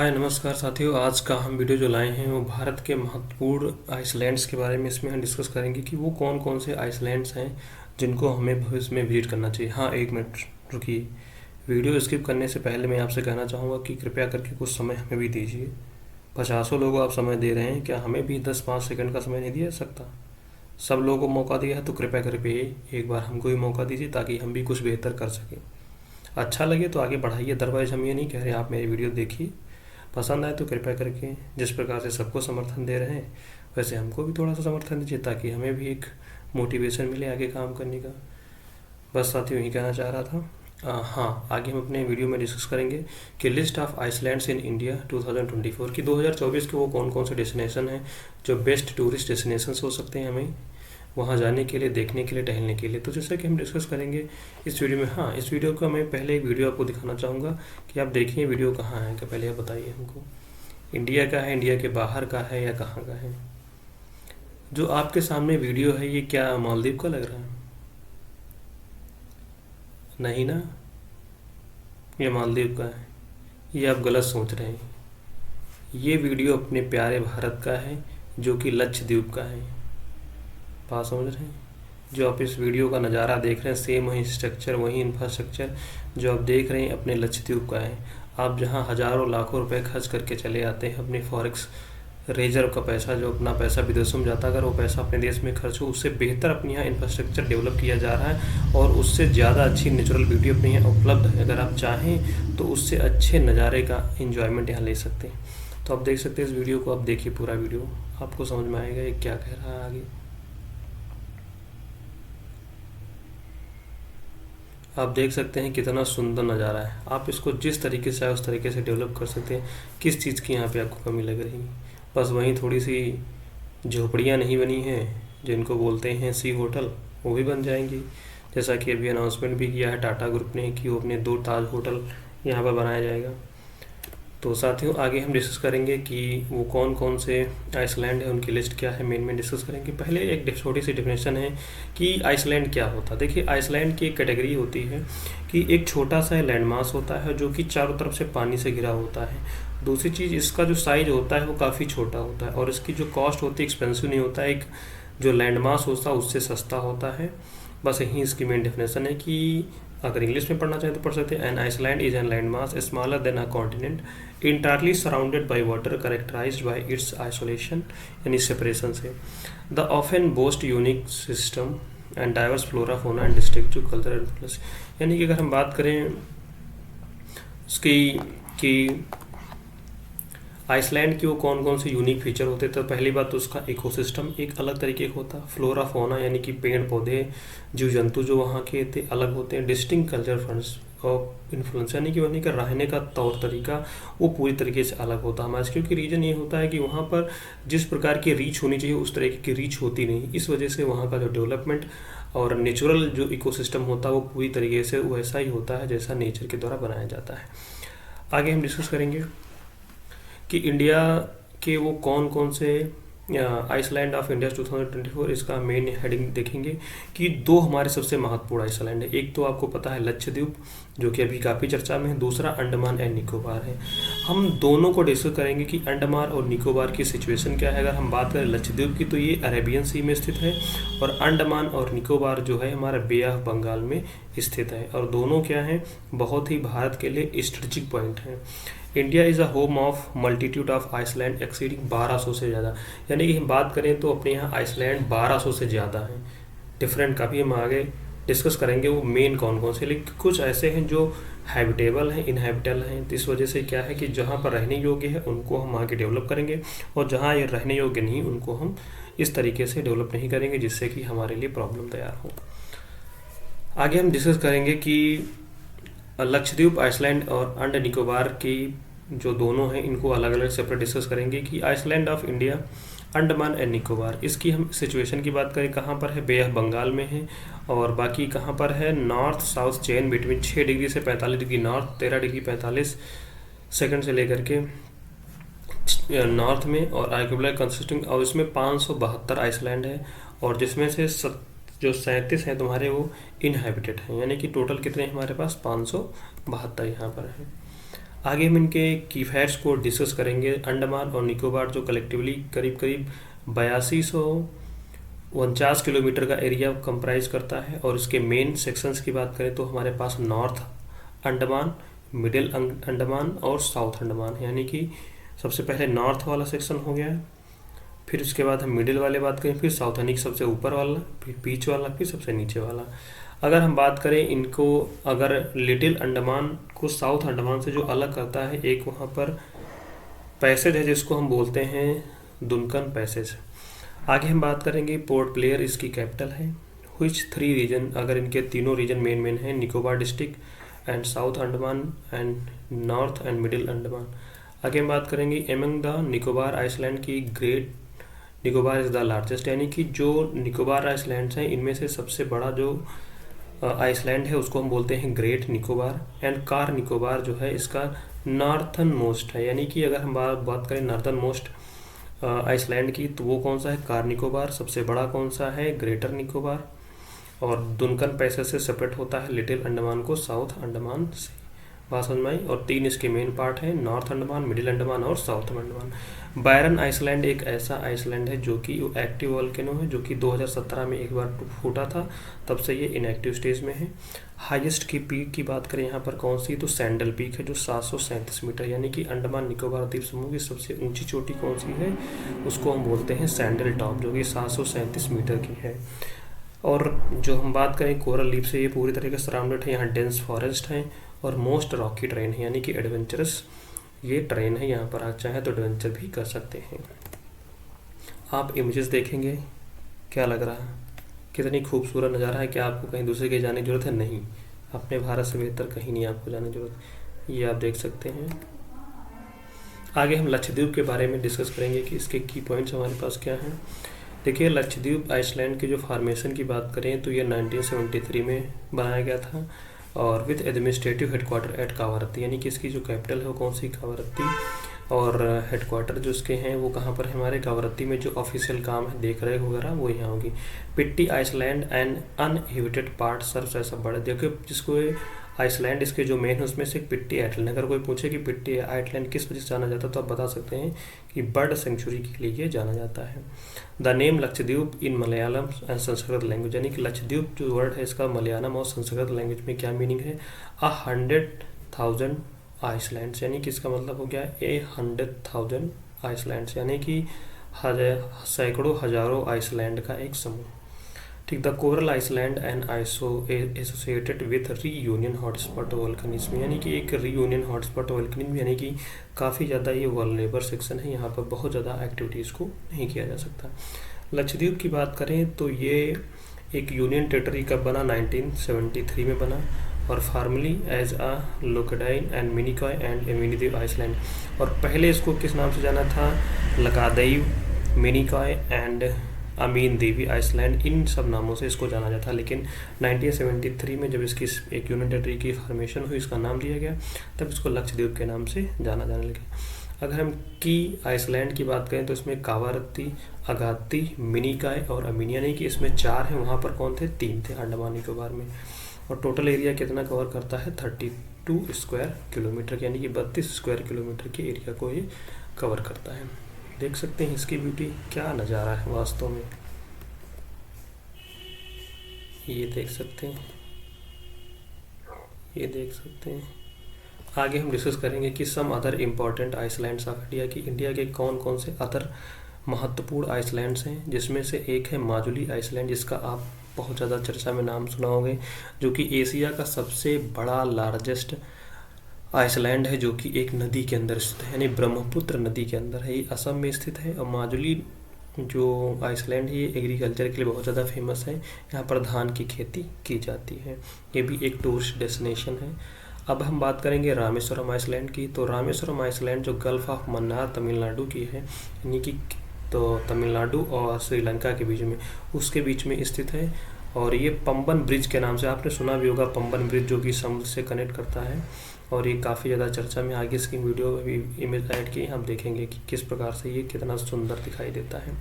हाय नमस्कार साथियों। आज का हम वीडियो जो लाए हैं वो भारत के महत्वपूर्ण आइसलैंड्स के बारे में इसमें हम डिस्कस करेंगे कि वो कौन कौन से आइसलैंड्स हैं जिनको हमें भविष्य में विजिट करना चाहिए। हाँ, एक मिनट रुकिए। वीडियो स्किप करने से पहले मैं आपसे कहना चाहूँगा कि कृपया करके कुछ समय हमें भी दीजिए। पचासों लोगों आप समय दे रहे हैं, क्या हमें भी 10-5 सेकंड का समय नहीं दिया जा सकता? सब लोगों को मौका दिया है तो कृपया करके एक बार हमको भी मौका दीजिए ताकि हम भी कुछ बेहतर कर सकें। अच्छा लगे तो आगे बढ़ाइए, अदरवाइज हम ये नहीं कह रहे आप मेरी वीडियो देखिए। पसंद आए तो कृपया करके जिस प्रकार से सबको समर्थन दे रहे हैं वैसे हमको भी थोड़ा सा समर्थन दीजिए ताकि हमें भी एक मोटिवेशन मिले आगे काम करने का। बस साथियों यही कहना चाह रहा था। हाँ, आगे हम अपने वीडियो में डिस्कस करेंगे कि list of islands in India 2024 की 2024 के वो कौन कौन से डेस्टिनेशन हैं जो बेस्ट टूरिस्ट डेस्टिनेशंस हो सकते हैं हमें वहाँ जाने के लिए, देखने के लिए, टहलने के लिए। तो जैसा कि हम डिस्कस करेंगे इस वीडियो में। हाँ, इस वीडियो का मैं पहले एक वीडियो आपको दिखाना चाहूँगा कि आप देखिए वीडियो कहाँ है। क्या पहले आप बताइए हमको, इंडिया का है, इंडिया के बाहर का है या कहाँ का है? जो आपके सामने वीडियो है ये क्या मालदीव का लग रहा है? नहीं ना, ये मालदीव का है। ये आप गलत सोच रहे हैं। ये वीडियो अपने प्यारे भारत का है जो कि लक्षद्वीप का है। बात समझ रहे हैं? जो आप इस वीडियो का नज़ारा देख रहे हैं सेम वही स्ट्रक्चर, वही इंफ्रास्ट्रक्चर जो आप देख रहे हैं अपने लक्षद्वीप का है। आप जहां हज़ारों लाखों रुपए खर्च करके चले आते हैं अपने फॉरेक्स रिजर्व का पैसा, जो अपना पैसा विदेशों में जाता, अगर वो पैसा अपने देश में खर्च हो उससे बेहतर अपने यहाँ इंफ्रास्ट्रक्चर डेवलप किया जा रहा है और उससे ज़्यादा अच्छी नेचुरल ब्यूटी अपने यहाँ उपलब्ध है। अगर आप चाहें तो उससे अच्छे नज़ारे का इंजॉयमेंट यहाँ ले सकते हैं। तो आप देख सकते हैं इस वीडियो को, आप देखिए पूरा वीडियो, आपको समझ में आएगा ये क्या कह रहा है आगे। आप देख सकते हैं कितना सुंदर नज़ारा है। आप इसको जिस तरीके से आए उस तरीके से डेवलप कर सकते हैं। किस चीज़ की यहाँ पे आपको कमी लग रही? बस वहीं थोड़ी सी झोपड़ियाँ नहीं बनी हैं जिनको बोलते हैं सी होटल, वो भी बन जाएंगी। जैसा कि अभी अनाउंसमेंट भी किया है टाटा ग्रुप ने कि वो अपने 2 ताज होटल यहाँ पर बनाया जाएगा। तो साथियों आगे हम डिस्कस करेंगे कि वो कौन कौन से आइसलैंड है, उनकी लिस्ट क्या है, मेन डिस्कस करेंगे। पहले एक छोटी सी डेफिनेशन है कि आइसलैंड क्या होता है। देखिए, आइसलैंड की एक कैटेगरी होती है कि एक छोटा सा लैंड मास होता है जो कि चारों तरफ से पानी से घिरा होता है। दूसरी चीज़, इसका जो साइज होता है वो काफ़ी छोटा होता है और इसकी जो कॉस्ट होती है एक्सपेंसिव नहीं होता है। एक जो लैंड मास होता है उससे सस्ता होता है। बस यही इसकी मेन डेफिनेशन है कि अगर इंग्लिश में पढ़ना चाहें तो पढ़ सकते हैं। An island is an land mass smaller than a continent entirely surrounded by water characterised by its isolation यानी सेपरेशन से। The often boast unique system and diverse flora fauna and distinctive cultural plus. यानी कि अगर हम बात करें उसकी कि आइसलैंड की वो कौन कौन से यूनिक फीचर होते हैं, तो पहली बात तो उसका इकोसिस्टम एक अलग तरीके का होता है। फ्लोरा फोना यानी कि पेड़ पौधे, जीव जंतु जो वहाँ के थे अलग होते हैं। डिस्टिंक्ट कल्चर फंड्स और इन्फ्लुएंस यानी कि वहीं का रहने का तौर तरीका वो पूरी तरीके से अलग होता है हमारे। क्योंकि रीजन ये होता है कि वहाँ पर जिस प्रकार की रीच होनी चाहिए उस तरीके की रीच होती नहीं। इस वजह से वहाँ का जो डेवलपमेंट और नेचुरल जो इकोसिस्टम होता है वो पूरी तरीके से वैसा ही होता है जैसा नेचर के द्वारा बनाया जाता है। आगे हम डिस्कस करेंगे कि इंडिया के वो कौन कौन से आइसलैंड ऑफ इंडिया 2024, इसका मेन हेडिंग देखेंगे कि 2 हमारे सबसे महत्वपूर्ण आइसलैंड है। एक तो आपको पता है लक्षद्वीप जो कि अभी काफ़ी चर्चा में है, दूसरा अंडमान एंड निकोबार है। हम दोनों को डिस्कस करेंगे कि अंडमान और निकोबार की सिचुएशन क्या है। अगर हम बात करें लक्षद्वीप की तो ये अरेबियन सी में स्थित है और अंडमान और निकोबार जो है हमारा बे ऑफ बंगाल में स्थित है। और दोनों क्या हैं, बहुत ही भारत के लिए स्ट्रेटेजिक पॉइंट हैं। India is a home of multitude of island exceeding 1200 से ज़्यादा। यानी कि हम बात करें तो अपने यहाँ आइसलैंड 1200 से ज़्यादा हैं। डिफरेंट का भी हम आगे डिस्कस करेंगे वो मेन कौन कौन से, लेकिन कुछ ऐसे हैं जो हैबिटेबल हैं, इनहैबिटेबल हैं। तो इस वजह से क्या है कि जहाँ पर रहने योग्य है उनको हम आगे डेवलप करेंगे और जहाँ ये रहने योग्य नहीं उनको हम इस तरीके से डेवलप नहीं करेंगे जिससे कि हमारे लिए प्रॉब्लम तैयार हो। आगे हम डिस्कस करेंगे कि लक्षद्वीप, आइसलैंड और अंडमान निकोबार की जो दोनों हैं इनको अलग अलग सेपरेट डिस्कस करेंगे कि island of India, Andaman and Nicobar, इसकी हम सिचुएशन की बात करें कहाँ पर है, बे ऑफ बंगाल में है। और बाकी कहाँ पर है, north south chain between 6 degree से 45 डिग्री नॉर्थ, 13 डिग्री 45 सेकंड से लेकर के नॉर्थ में। और आर्किपेलाग कंसिस्टिंग, और इसमें 572 आइसलैंड है और जिसमें से जो 37 हैं तुम्हारे वो इनहैबिटेड हैं। यानी कि टोटल कितने हमारे पास 572 यहाँ पर है। आगे हम इनके की फैक्ट्स को डिस्कस करेंगे। अंडमान और निकोबार जो कलेक्टिवली करीब करीब 8249 किलोमीटर का एरिया कंप्राइज करता है, और इसके मेन सेक्शंस की बात करें तो हमारे पास नॉर्थ अंडमान, मिडिल अंडमान और साउथ अंडमान, यानी कि सबसे पहले नॉर्थ वाला सेक्शन हो गया है, फिर उसके बाद हम मिडिल वाले बात करें, फिर साउथ यानी कि सबसे ऊपर वाला, फिर बीच वाला, फिर सबसे नीचे वाला। अगर हम बात करें इनको, अगर लिटिल अंडमान को साउथ अंडमान से जो अलग करता है, एक वहाँ पर पैसेज है जिसको हम बोलते हैं दुनकन पैसेज। आगे हम बात करेंगे पोर्ट ब्लेयर इसकी कैपिटल है। व्हिच 3 रीजन, अगर इनके तीनों रीजन मेन हैं, Nicobar district and south Andaman and north and middle Andaman. आगे हम बात करेंगे एमंग द निकोबार आइसलैंड की great Nicobar is the largest, यानी कि जो निकोबार आइसलैंड्स हैं इनमें से सबसे बड़ा जो आइसलैंड है उसको हम बोलते हैं great Nicobar. And car Nicobar जो है इसका नॉर्थन मोस्ट है, यानी कि अगर हम बात करें नॉर्थन मोस्ट आइसलैंड की तो वो कौन सा है, कार निकोबार। सबसे बड़ा कौन सा है, ग्रेटर निकोबार। और दुनकन पैसेज से सेपरेट होता है लिटिल अंडमान को साउथ अंडमान से। बात समझ में आई। और 3 इसके मेन पार्ट हैं, नॉर्थ अंडमान, मिडिल अंडमान और साउथ अंडमान। बायरन आइसलैंड एक ऐसा आइसलैंड है जो कि एक्टिव वोल्केनो है, जो कि 2017 में एक बार फूटा था, तब से ये इनएक्टिव स्टेज में है। हाईएस्ट की पीक की बात करें यहाँ पर कौन सी, तो सैंडल पीक है जो 737 मीटर, यानी कि अंडमान निकोबार द्वीप समूह की सबसे ऊंची चोटी कौन सी है, उसको हम बोलते हैं सैंडल टॉप, जो कि 737 मीटर की है। और जो हम बात करें कोरल लीफ से ये पूरी तरीके से सराउंडेड है, यहाँ डेंस फॉरेस्ट है और मोस्ट रॉकी ट्रेन है, यानी कि एडवेंचरस ये ट्रेन है। यहाँ पर आप चाहें तो एडवेंचर भी कर सकते हैं। आप इमेजेस देखेंगे क्या लग रहा है, कितनी खूबसूरत नज़ारा है। क्या आपको कहीं दूसरे के जाने की जरूरत है, नहीं, अपने भारत से बेहतर कहीं नहीं आपको जाने की जरूरत, ये आप देख सकते हैं। आगे हम लक्षद्वीप के बारे में डिस्कस करेंगे कि इसके की पॉइंट्स हमारे पास क्या हैं। देखिए, लक्षद्वीप आइसलैंड के जो फॉर्मेशन की बात करें तो ये 1973 में बनाया गया था, और with administrative headquarter at Kavaratti, यानी कि इसकी जो कैपिटल है वो कौन सी, कावारत्ती। और हेडक्वार्टर जो इसके हैं वो कहाँ पर है, हमारे कावारत्ती में। जो ऑफिशियल काम है देख रेख वगैरह वो यहाँ होगी। Pitt island and uninhabited part serves as a bird, देखिए जिसको आइसलैंड इसके जो मेन है उसमें से पिट्टी आइसलैंड, अगर कोई पूछे कि पिट्टी आइसलैंड किस वजह से जाना जाता है तो आप बता सकते हैं कि बर्ड सेंचुरी के लिए जाना जाता है। The name Lakshadweep in Malayalam and Sanskrit language, यानी कि लक्षद्वीप जो वर्ड है इसका मलयालम और संस्कृत लैंग्वेज में क्या मीनिंग है, 100,000 आइसलैंड्स, यानी कि इसका मतलब हो गया 100,000 आइसलैंड्स, यानी कि सैकड़ों हजारों आइसलैंड का एक समूह। ठीक, the coral island and associated with Reunion hotspot volcanism, यानी कि एक रीयूनियन हॉटस्पॉट वोल्केनिज्म, यानी कि काफ़ी ज़्यादा ये वल्नरेबल सेक्शन है, यहाँ पर बहुत ज़्यादा एक्टिविटीज़ को नहीं किया जा सकता। लक्षद्वीप की बात करें तो ये एक यूनियन टेरिटरी कब बना, 1973 में बना, और formerly as a Laccadive and Minicoy and Amindivi island. और पहले इसको किस नाम से जाना था, Laccadive, Minicoy and Amindivi island, इन सब नामों से इसको जाना जाता है। लेकिन 1973 में जब इसकी एक यूनियन टेरिटरी की फॉर्मेशन हुई, इसका नाम दिया गया, तब इसको लक्षद्वीप के नाम से जाना जाने लगा। अगर हम की आइसलैंड की बात करें तो इसमें कावारत्ती, अगात्ती, मिनिकॉय और अमीन, यानी कि इसमें 4 हैं, वहाँ पर कौन थे, 3 थे अंडमान निकोबार में। और टोटल एरिया कितना कवर करता है, 32 स्क्वायर किलोमीटर, यानी कि 32 स्क्वायर किलोमीटर के एरिया को ये कवर करता है। देख सकते हैं इसकी ब्यूटी, क्या नज़ारा है वास्तव में, ये देख सकते हैं, ये देख सकते हैं। आगे हम डिस्कस करेंगे कि some other important islands of India, की इंडिया के कौन कौन से अदर महत्वपूर्ण आइसलैंड्स हैं, जिसमें से एक है माजुली आइसलैंड, जिसका आप बहुत ज़्यादा चर्चा में नाम सुना होंगे, जो कि एशिया का सबसे बड़ा लार्जेस्ट आइसलैंड है, जो कि एक नदी के अंदर स्थित है, यानी ब्रह्मपुत्र नदी के अंदर है। ये असम में स्थित है। और माजुली जो आइसलैंड है ये एग्रीकल्चर के लिए बहुत ज़्यादा फेमस है, यहाँ पर धान की खेती की जाती है, ये भी एक टूरिस्ट डेस्टिनेशन है। अब हम बात करेंगे रामेश्वरम आइसलैंड की। तो रामेश्वरम आइसलैंड जो गल्फ ऑफ मन्नार तमिलनाडु की है, यानी कि तो तमिलनाडु और श्रीलंका के बीच में, उसके बीच में स्थित है। और ये पंबन ब्रिज के नाम से आपने सुना भी होगा, पंबन ब्रिज जो कि समुद्र से कनेक्ट करता है, और ये काफ़ी ज़्यादा चर्चा में। आगे इसकी वीडियो में भी इमेज ऐड की, हम देखेंगे कि किस प्रकार से ये कितना सुंदर दिखाई देता है।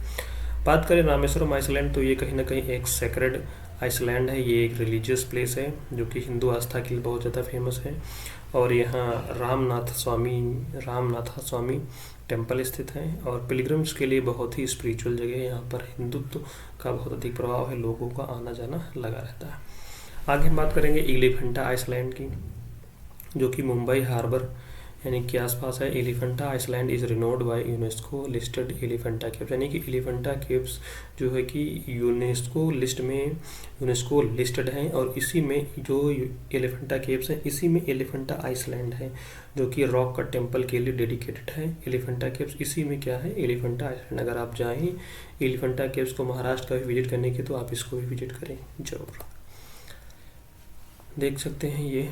बात करें रामेश्वरम आइसलैंड तो ये कहीं ना कहीं एक सेक्रेड आइसलैंड है ये एक रिलीजियस प्लेस है जो कि हिंदू आस्था के लिए बहुत ज़्यादा फेमस है, और यहाँ रामनाथ स्वामी टेम्पल स्थित है, और पिलग्रिम्स के लिए बहुत ही स्पिरिचुअल जगह है। यहाँ पर हिंदुत्व का बहुत अधिक प्रभाव है, लोगों का आना जाना लगा रहता है। आगे हम बात करेंगे एलिफेंटा आइसलैंड की, जो कि मुंबई हार्बर यानी कि आसपास है। Elephanta island is renowned by UNESCO listed Elephanta caves, यानी कि एलिफेंटा केव्स जो है कि यूनेस्को लिस्टेड हैं, और इसी में जो एलिफेंटा केव्स हैं इसी में एलिफेंटा आइसलैंड है जो कि रॉक का टेम्पल के लिए डेडिकेटेड है। एलिफेंटा केव्स इसी में क्या है, एलिफेंटा आइसलैंड। अगर आप जाएँ एलिफेंटा केव्स को महाराष्ट्र का भी विजिट करने के, तो आप इसको भी विजिट करें जरूर। देख सकते हैं ये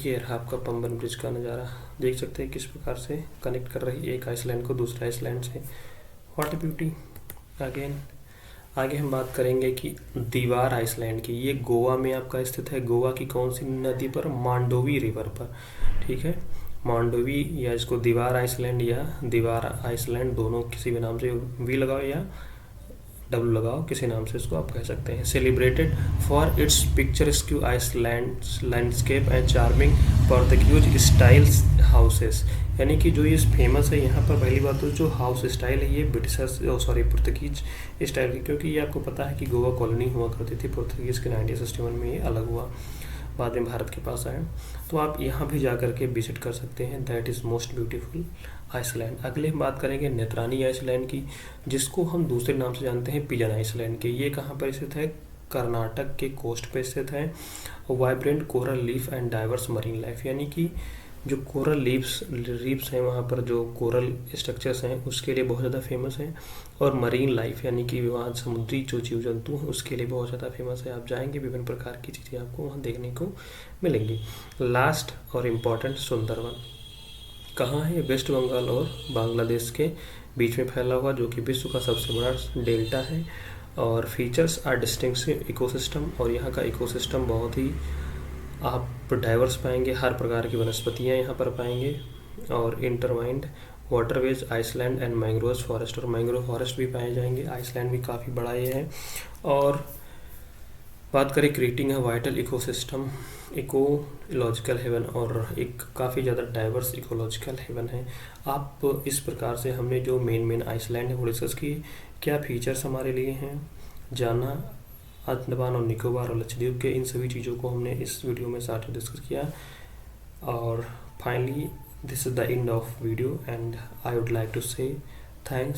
रहा आपका पंबन ब्रिज का नज़ारा। देख सकते हैं किस प्रकार से कनेक्ट कर रही है एक आइसलैंड को दूसरे आइसलैंड से। What beauty. आगे हम बात करेंगे कि दीवार आइसलैंड की। ये गोवा में आपका स्थित है। गोवा की कौन सी नदी पर, मांडोवी रिवर पर, ठीक है। मांडोवी, या इसको दीवार आइसलैंड या दीवार आइसलैंड, दोनों किसी भी नाम से वी लगाओ या डब्ल्यू लगाओ, किसी नाम से इसको आप कह सकते हैं। Celebrated for its picturesque island landscape and charming Portuguese styles houses, यानी कि जो ये फेमस है यहाँ पर। पहली बात तो जो हाउस स्टाइल है ये पुर्तगीज स्टाइल की, क्योंकि ये आपको पता है कि गोवा कॉलोनी हुआ करती थी पोर्तुगीज़ के। 1961 में ये अलग हुआ, बाद में भारत के पास आया। तो आप यहाँ भी जा कर के विजिट कर सकते हैं। That is most beautiful island. अगले हम बात करेंगे नेत्रानी आइसलैंड की, जिसको हम दूसरे नाम से जानते हैं पिजन आइसलैंड के। ये कहाँ पर स्थित है, कर्नाटक के कोस्ट पर स्थित है। Vibrant coral leaf and diverse marine life, यानी कि जो कोरल लीव्स हैं वहाँ पर, जो कोरल स्ट्रक्चर्स हैं उसके लिए बहुत ज़्यादा फेमस है, और मरीन लाइफ यानी कि वहाँ समुद्री जो जीव जंतु हैं उसके लिए बहुत ज़्यादा फेमस है। आप जाएंगे विभिन्न प्रकार की चीज़ें आपको वहाँ देखने को मिलेंगी। लास्ट और इम्पॉर्टेंट, सुंदरवन कहाँ है, वेस्ट बंगाल और बांग्लादेश के बीच में फैला हुआ, जो कि विश्व का सबसे बड़ा डेल्टा है। और फीचर्स आर डिस्टिंक्टिव इकोसिस्टम, और यहाँ का इकोसिस्टम बहुत ही आप डाइवर्स पाएंगे, हर प्रकार की वनस्पतियाँ यहाँ पर पाएंगे, और intertwined waterways island and mangrove forest, और मैंग्रोव फॉरेस्ट भी पाए जाएंगे। आइसलैंड भी काफ़ी बड़ा ये है। और बात करें क्रिएटिंग है वाइटल इकोसिस्टम, इकोलॉजिकल हेवन, और एक काफ़ी ज़्यादा डाइवर्स इकोलॉजिकल हेवन है। आप इस प्रकार से हमने जो मेन आइसलैंड है वो डिस्कस की, क्या फीचर्स हमारे लिए हैं जाना, अंडमान और निकोबार और लक्षद्वीप के, इन सभी चीज़ों को हमने इस वीडियो में साथ में डिस्कस किया। और finally this is the end of video and I would like to say thanks.